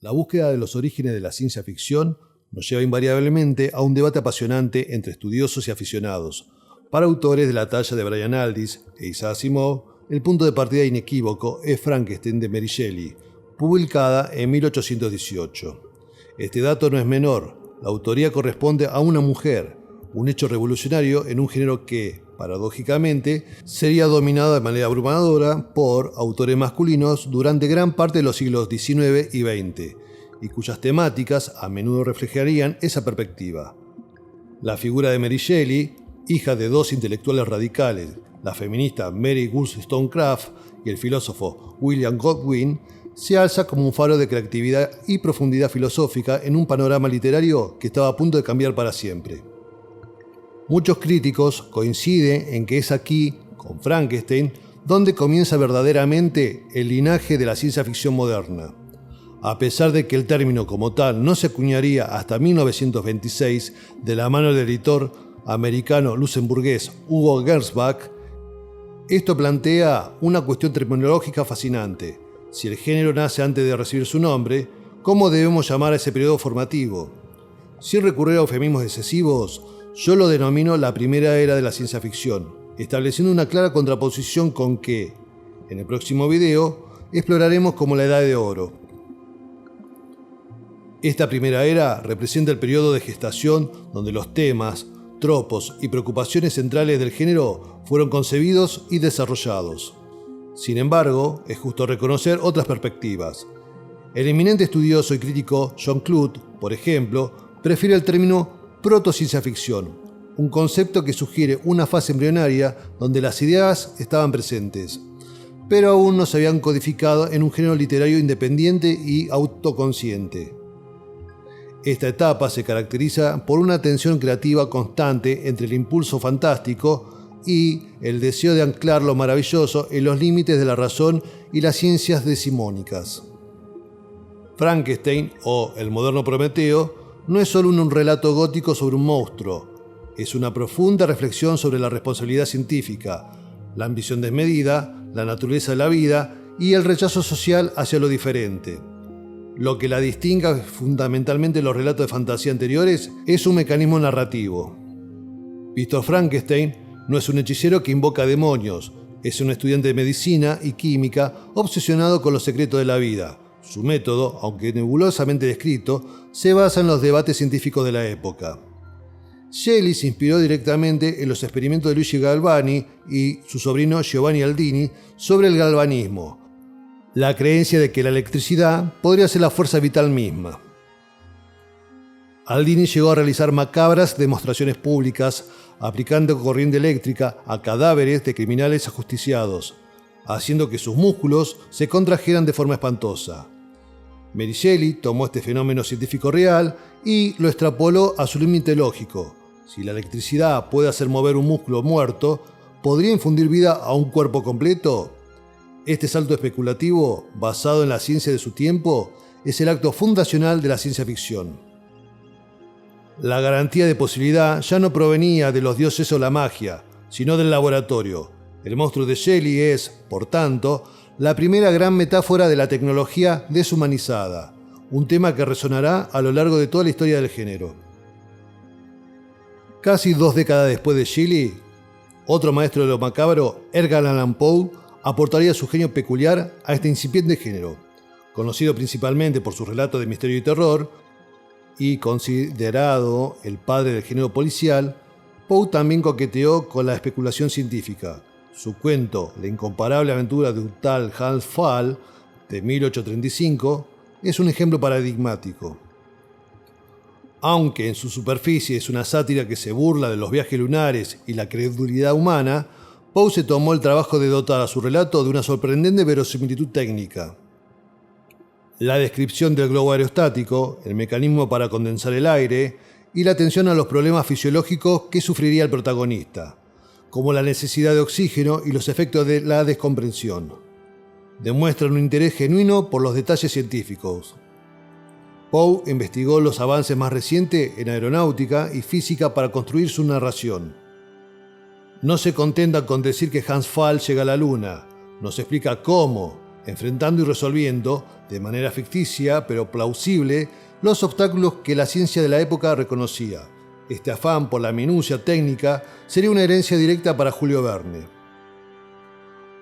La búsqueda de los orígenes de la ciencia ficción nos lleva invariablemente a un debate apasionante entre estudiosos y aficionados. Para autores de la talla de Brian Aldiss e Isaac Asimov, el punto de partida inequívoco es Frankenstein de Mary Shelley, publicada en 1818. Este dato no es menor. La autoría corresponde a una mujer, un hecho revolucionario en un género que, paradójicamente, sería dominado de manera abrumadora por autores masculinos durante gran parte de los siglos XIX y XX, y cuyas temáticas a menudo reflejarían esa perspectiva. La figura de Mary Shelley, hija de dos intelectuales radicales, la feminista Mary Wollstonecraft y el filósofo William Godwin, se alza como un faro de creatividad y profundidad filosófica en un panorama literario que estaba a punto de cambiar para siempre. Muchos críticos coinciden en que es aquí, con Frankenstein, donde comienza verdaderamente el linaje de la ciencia ficción moderna. A pesar de que el término como tal no se acuñaría hasta 1926 de la mano del editor americano-luxemburgués Hugo Gernsback, esto plantea una cuestión terminológica fascinante. Si el género nace antes de recibir su nombre, ¿cómo debemos llamar a ese periodo formativo? Sin recurrir a eufemismos excesivos, yo lo denomino la primera era de la ciencia ficción, estableciendo una clara contraposición con que, en el próximo video, exploraremos como la Edad de Oro. Esta primera era representa el periodo de gestación donde los temas, tropos y preocupaciones centrales del género fueron concebidos y desarrollados. Sin embargo, es justo reconocer otras perspectivas. El eminente estudioso y crítico John Clute, por ejemplo, prefiere el término proto-ciencia ficción, un concepto que sugiere una fase embrionaria donde las ideas estaban presentes, pero aún no se habían codificado en un género literario independiente y autoconsciente. Esta etapa se caracteriza por una tensión creativa constante entre el impulso fantástico y el deseo de anclar lo maravilloso en los límites de la razón y las ciencias decimónicas. Frankenstein, o el moderno Prometeo, no es solo un relato gótico sobre un monstruo, es una profunda reflexión sobre la responsabilidad científica, la ambición desmedida, la naturaleza de la vida y el rechazo social hacia lo diferente. Lo que la distingue fundamentalmente de los relatos de fantasía anteriores es un mecanismo narrativo. Víctor Frankenstein no es un hechicero que invoca demonios, es un estudiante de medicina y química obsesionado con los secretos de la vida. Su método, aunque nebulosamente descrito, se basa en los debates científicos de la época. Shelley se inspiró directamente en los experimentos de Luigi Galvani y su sobrino Giovanni Aldini sobre el galvanismo, la creencia de que la electricidad podría ser la fuerza vital misma. Aldini llegó a realizar macabras demostraciones públicas aplicando corriente eléctrica a cadáveres de criminales ajusticiados, haciendo que sus músculos se contrajeran de forma espantosa. Mary Shelley tomó este fenómeno científico real y lo extrapoló a su límite lógico. Si la electricidad puede hacer mover un músculo muerto, ¿podría infundir vida a un cuerpo completo? Este salto especulativo, basado en la ciencia de su tiempo, es el acto fundacional de la ciencia ficción. La garantía de posibilidad ya no provenía de los dioses o la magia, sino del laboratorio. El monstruo de Shelley es, por tanto, la primera gran metáfora de la tecnología deshumanizada, un tema que resonará a lo largo de toda la historia del género. Casi 2 décadas después de Shelley, otro maestro de lo macabro, Edgar Allan Poe, aportaría su genio peculiar a este incipiente género. Conocido principalmente por sus relatos de misterio y terror, y considerado el padre del género policial, Poe también coqueteó con la especulación científica. Su cuento, La incomparable aventura de un tal Hans Pfaall, de 1835, es un ejemplo paradigmático. Aunque en su superficie es una sátira que se burla de los viajes lunares y la credulidad humana, Poe se tomó el trabajo de dotar a su relato de una sorprendente verosimilitud técnica. La descripción del globo aerostático, el mecanismo para condensar el aire y la atención a los problemas fisiológicos que sufriría el protagonista, como la necesidad de oxígeno y los efectos de la descomprensión. Demuestran un interés genuino por los detalles científicos. Poe investigó los avances más recientes en aeronáutica y física para construir su narración. No se contenta con decir que Hans Pfaall llega a la Luna, nos explica cómo, enfrentando y resolviendo, de manera ficticia pero plausible, los obstáculos que la ciencia de la época reconocía. Este afán por la minucia técnica sería una herencia directa para Julio Verne.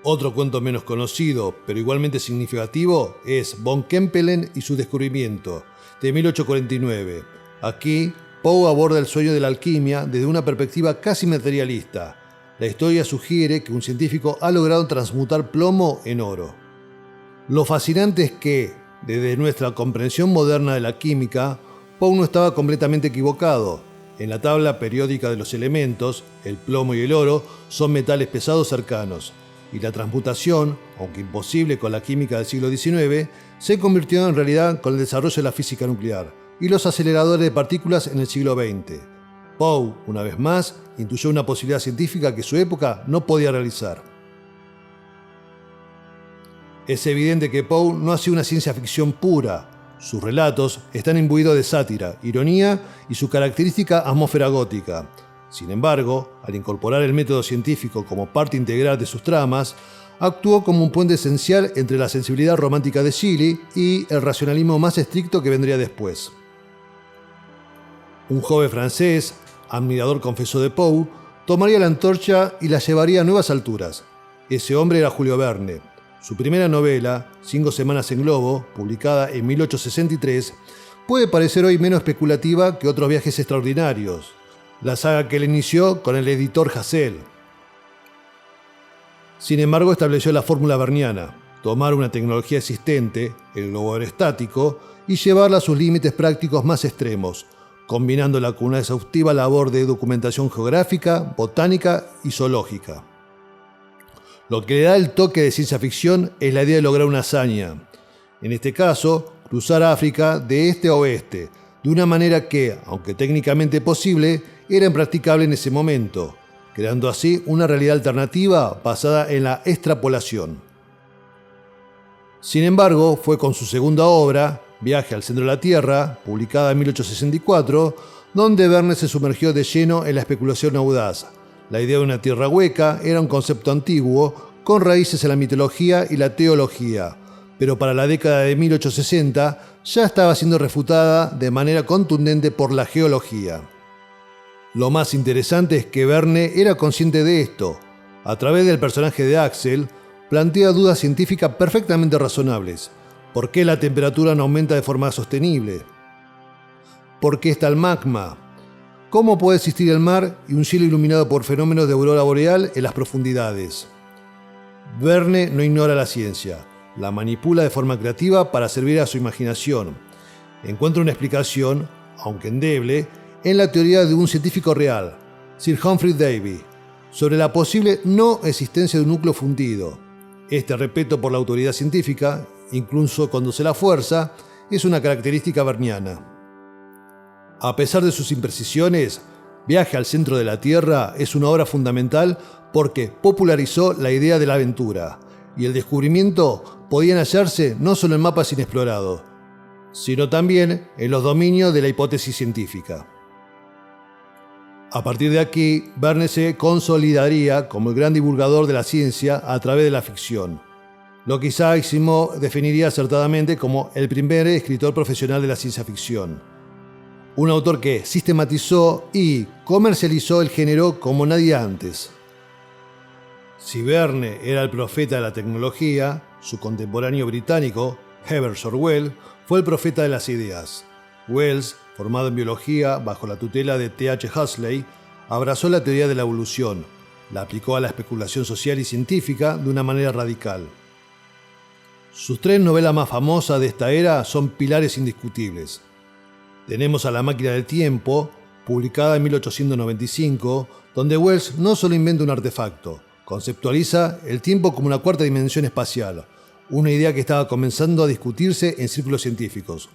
Otro cuento menos conocido, pero igualmente significativo, es Von Kempelen y su descubrimiento, de 1849. Aquí, Poe aborda el sueño de la alquimia desde una perspectiva casi materialista. La historia sugiere que un científico ha logrado transmutar plomo en oro. Lo fascinante es que, desde nuestra comprensión moderna de la química, Poe no estaba completamente equivocado. En la tabla periódica de los elementos, el plomo y el oro son metales pesados cercanos, y la transmutación, aunque imposible con la química del siglo XIX, se convirtió en realidad con el desarrollo de la física nuclear y los aceleradores de partículas en el siglo XX. Poe, una vez más, intuyó una posibilidad científica que su época no podía realizar. Es evidente que Poe no hacía una ciencia ficción pura. Sus relatos están imbuidos de sátira, ironía y su característica atmósfera gótica. Sin embargo, al incorporar el método científico como parte integral de sus tramas, actuó como un puente esencial entre la sensibilidad romántica de Shelley y el racionalismo más estricto que vendría después. Un joven francés, admirador confeso de Poe, tomaría la antorcha y la llevaría a nuevas alturas. Ese hombre era Julio Verne. Su primera novela, 5 semanas en globo, publicada en 1863, puede parecer hoy menos especulativa que otros viajes extraordinarios, la saga que él inició con el editor Hassel. Sin embargo, estableció la fórmula verniana: tomar una tecnología existente, el globo aerostático, y llevarla a sus límites prácticos más extremos, combinándola con una exhaustiva labor de documentación geográfica, botánica y zoológica. Lo que le da el toque de ciencia ficción es la idea de lograr una hazaña. En este caso, cruzar África de este a oeste, de una manera que, aunque técnicamente posible, era impracticable en ese momento, creando así una realidad alternativa basada en la extrapolación. Sin embargo, fue con su segunda obra, Viaje al centro de la Tierra, publicada en 1864, donde Verne se sumergió de lleno en la especulación audaz. La idea de una tierra hueca era un concepto antiguo, con raíces en la mitología y la teología, pero para la década de 1860 ya estaba siendo refutada de manera contundente por la geología. Lo más interesante es que Verne era consciente de esto. A través del personaje de Axel, plantea dudas científicas perfectamente razonables. ¿Por qué la temperatura no aumenta de forma sostenible? ¿Por qué está el magma? ¿Cómo puede existir el mar y un cielo iluminado por fenómenos de aurora boreal en las profundidades? Verne no ignora la ciencia, la manipula de forma creativa para servir a su imaginación. Encuentra una explicación, aunque endeble, en la teoría de un científico real, Sir Humphrey Davy, sobre la posible no existencia de un núcleo fundido. Este respeto por la autoridad científica, incluso cuando se la fuerza, es una característica verniana. A pesar de sus imprecisiones, Viaje al centro de la Tierra es una obra fundamental porque popularizó la idea de la aventura, y el descubrimiento podían hallarse no solo en mapas inexplorados, sino también en los dominios de la hipótesis científica. A partir de aquí, Verne se consolidaría como el gran divulgador de la ciencia a través de la ficción, lo que Isaac Asimov definiría acertadamente como el primer escritor profesional de la ciencia ficción. Un autor que sistematizó y comercializó el género como nadie antes. Si Verne era el profeta de la tecnología, su contemporáneo británico, Herbert Orwell, fue el profeta de las ideas. Wells, formado en biología bajo la tutela de T.H. Huxley, abrazó la teoría de la evolución, la aplicó a la especulación social y científica de una manera radical. Sus 3 novelas más famosas de esta era son pilares indiscutibles. Tenemos a La máquina del tiempo, publicada en 1895, donde Wells no solo inventa un artefacto, conceptualiza el tiempo como una cuarta dimensión espacial, una idea que estaba comenzando a discutirse en círculos científicos.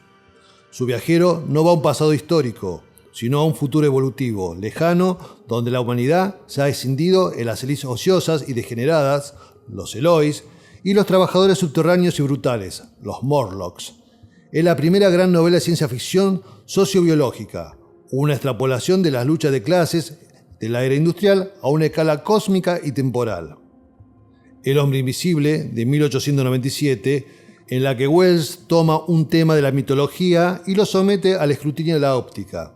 Su viajero no va a un pasado histórico, sino a un futuro evolutivo, lejano, donde la humanidad se ha escindido en las élites ociosas y degeneradas, los Elois, y los trabajadores subterráneos y brutales, los Morlocks. Es la primera gran novela de ciencia ficción sociobiológica, una extrapolación de las luchas de clases de la era industrial a una escala cósmica y temporal. El hombre invisible, de 1897, en la que Wells toma un tema de la mitología y lo somete al escrutinio de la óptica.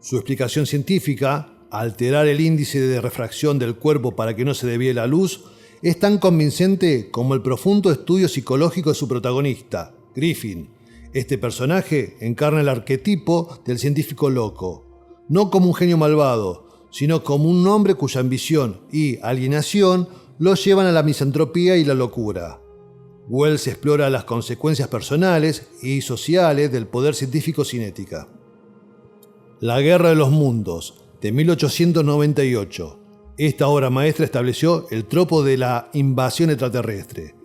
Su explicación científica, alterar el índice de refracción del cuerpo para que no se desvíe la luz, es tan convincente como el profundo estudio psicológico de su protagonista, Griffin. Este personaje encarna el arquetipo del científico loco, no como un genio malvado, sino como un hombre cuya ambición y alienación lo llevan a la misantropía y la locura. Wells explora las consecuencias personales y sociales del poder científico sin ética. La Guerra de los Mundos, de 1898. Esta obra maestra estableció el tropo de la invasión extraterrestre,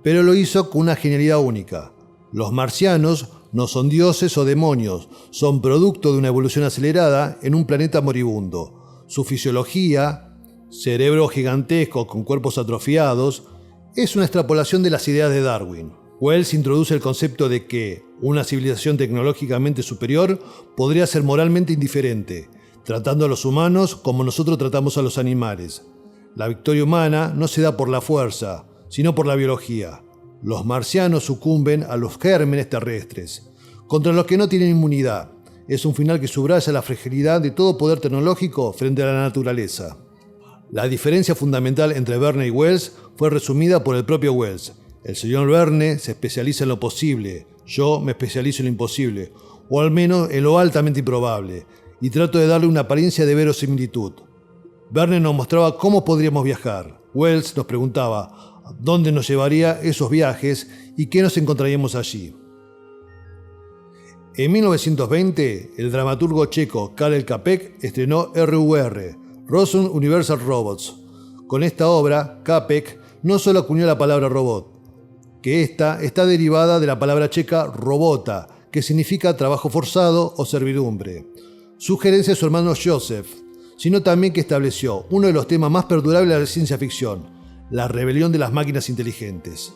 pero lo hizo con una genialidad única. Los marcianos no son dioses o demonios, son producto de una evolución acelerada en un planeta moribundo. Su fisiología, cerebro gigantesco con cuerpos atrofiados, es una extrapolación de las ideas de Darwin. Wells introduce el concepto de que una civilización tecnológicamente superior podría ser moralmente indiferente, tratando a los humanos como nosotros tratamos a los animales. La victoria humana no se da por la fuerza, sino por la biología. Los marcianos sucumben a los gérmenes terrestres, contra los que no tienen inmunidad. Es un final que subraya la fragilidad de todo poder tecnológico frente a la naturaleza. La diferencia fundamental entre Verne y Wells fue resumida por el propio Wells. El señor Verne se especializa en lo posible, yo me especializo en lo imposible, o al menos en lo altamente improbable, y trato de darle una apariencia de verosimilitud. Verne nos mostraba cómo podríamos viajar. Wells nos preguntaba dónde nos llevaría esos viajes y qué nos encontraríamos allí. En 1920, el dramaturgo checo Karel Čapek estrenó RUR, Rossum Universal Robots. Con esta obra, Čapek no solo acuñó la palabra robot, que esta está derivada de la palabra checa robota, que significa trabajo forzado o servidumbre. Sugerencia de su hermano Joseph, sino también que estableció uno de los temas más perdurables de la ciencia ficción, la rebelión de las máquinas inteligentes.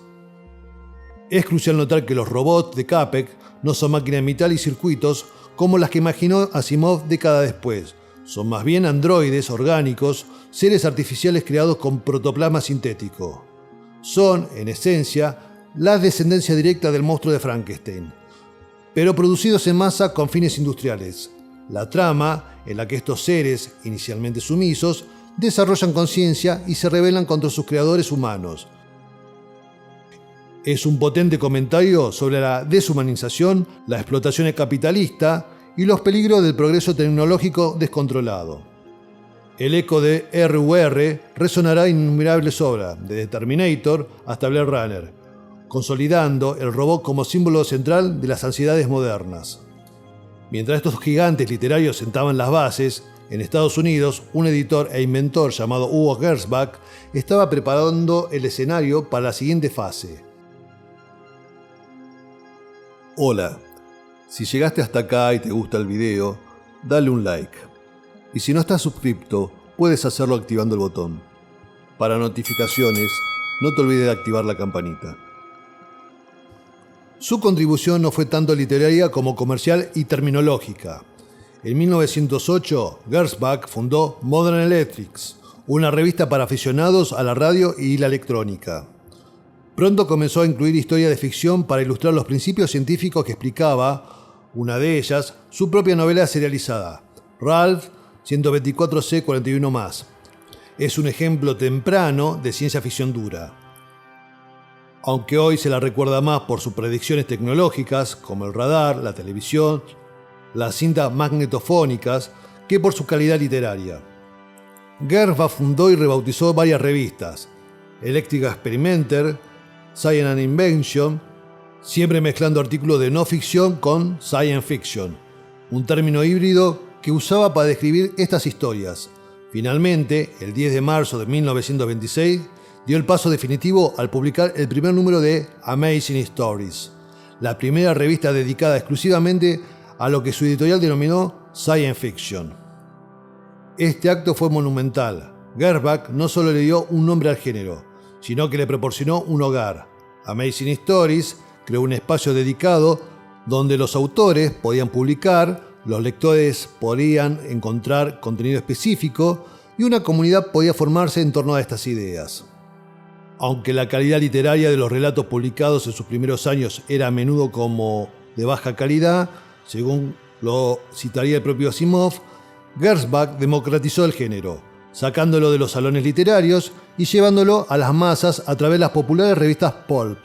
Es crucial notar que los robots de Čapek no son máquinas de metal y circuitos como las que imaginó Asimov décadas después. Son más bien androides orgánicos, seres artificiales creados con protoplasma sintético. Son, en esencia, la descendencia directa del monstruo de Frankenstein, pero producidos en masa con fines industriales. La trama, en la que estos seres, inicialmente sumisos, desarrollan conciencia y se rebelan contra sus creadores humanos. Es un potente comentario sobre la deshumanización, la explotación capitalista y los peligros del progreso tecnológico descontrolado. El eco de RUR resonará en innumerables obras, desde Terminator hasta Blade Runner, consolidando el robot como símbolo central de las ansiedades modernas. Mientras estos gigantes literarios sentaban las bases, en Estados Unidos, un editor e inventor llamado Hugo Gernsback estaba preparando el escenario para la siguiente fase. Hola, si llegaste hasta acá y te gusta el video, dale un like. Y si no estás suscripto, puedes hacerlo activando el botón. Para notificaciones, no te olvides de activar la campanita. Su contribución no fue tanto literaria como comercial y terminológica. En 1908, Gernsback fundó Modern Electrics, una revista para aficionados a la radio y la electrónica. Pronto comenzó a incluir historias de ficción para ilustrar los principios científicos que explicaba, una de ellas, su propia novela serializada, Ralph 124C41+. Es un ejemplo temprano de ciencia ficción dura. Aunque hoy se la recuerda más por sus predicciones tecnológicas, como el radar, la televisión, las cintas magnetofónicas, que por su calidad literaria. Gernsback fundó y rebautizó varias revistas, Electric Experimenter, Science and Invention, siempre mezclando artículos de no ficción con science fiction, un término híbrido que usaba para describir estas historias. Finalmente, el 10 de marzo de 1926, dio el paso definitivo al publicar el primer número de Amazing Stories, la primera revista dedicada exclusivamente a lo que su editorial denominó Science Fiction. Este acto fue monumental. Gernsback no solo le dio un nombre al género, sino que le proporcionó un hogar. Amazing Stories creó un espacio dedicado donde los autores podían publicar, los lectores podían encontrar contenido específico y una comunidad podía formarse en torno a estas ideas. Aunque la calidad literaria de los relatos publicados en sus primeros años era a menudo como de baja calidad, según lo citaría el propio Asimov, Gersbach democratizó el género, sacándolo de los salones literarios y llevándolo a las masas a través de las populares revistas pulp.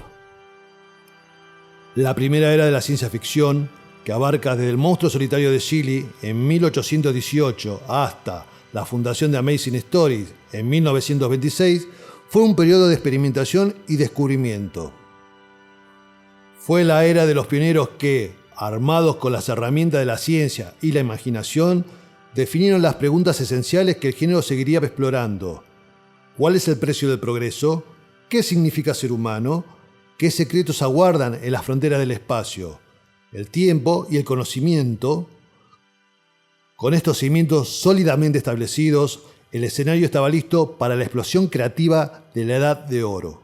La primera era de la ciencia ficción, que abarca desde El monstruo solitario de Shelley en 1818 hasta la fundación de Amazing Stories en 1926, fue un periodo de experimentación y descubrimiento. Fue la era de los pioneros que, armados con las herramientas de la ciencia y la imaginación, definieron las preguntas esenciales que el género seguiría explorando. ¿Cuál es el precio del progreso? ¿Qué significa ser humano? ¿Qué secretos aguardan en las fronteras del espacio? El tiempo y el conocimiento. Con estos cimientos sólidamente establecidos, el escenario estaba listo para la explosión creativa de la Edad de Oro.